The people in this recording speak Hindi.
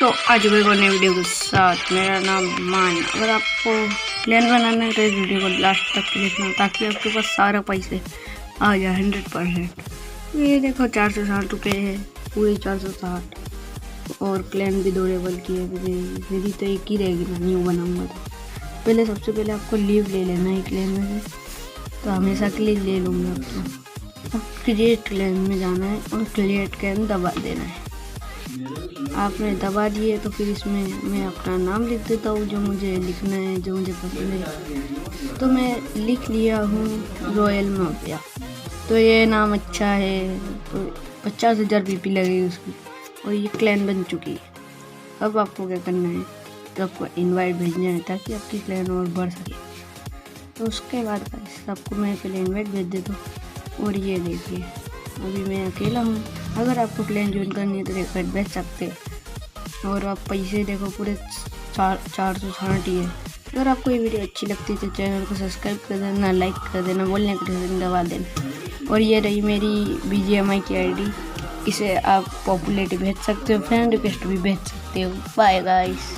तो आज भी नई वीडियो के साथ मेरा नाम मान। अगर आपको प्लान बनाना है तो इस वीडियो को लास्ट तक देखना ताकि आपके पास सारा पैसे आ जाए 100%। ये देखो 460 रुपये है, पूरे 460। और प्लान भी 2 लेवल की है, मेरी तो एक ही रहेगी ना, न्यू बनाऊंगा तो। पहले सबसे पहले आपको लीव ले लेना है क्लेम में से, तो हमेशा के लिए ले लूँगा। अब क्रिएट क्लेम में जाना है और क्रिएट क्लेम दबा देना है। आपने दबा दिए तो फिर इसमें मैं अपना नाम लिख देता हूँ, जो मुझे लिखना है, जो मुझे पसंद है। तो मैं लिख लिया हूँ रॉयल माफिया। तो ये नाम अच्छा है, तो 50,000 पीपी लगेगी उसकी, और ये क्लैन बन चुकी है। अब आपको क्या करना है, तो आपको इनवाइट भेजना है ताकि आपकी क्लैन और बढ़ सके। तो उसके बाद सबको मैं पहले इनवाइट भेज देता हूँ। और ये देखिए अभी मैं अकेला हूँ। अगर आपको क्लैन ज्वाइन करनी है तो रिक्वेस्ट भेज सकते हैं। और आप पैसे देखो पूरे 460 ही है। अगर आपको ये वीडियो अच्छी लगती है तो चैनल को सब्सक्राइब कर देना, लाइक कर देना, बोलने का बटन दबा देना। और ये रही मेरी BGMI की ID, इसे आप पॉपुलैरिटी भेज सकते हो, फ्रेंड रिक्वेस्ट भी भेज सकते हो। Bye guys.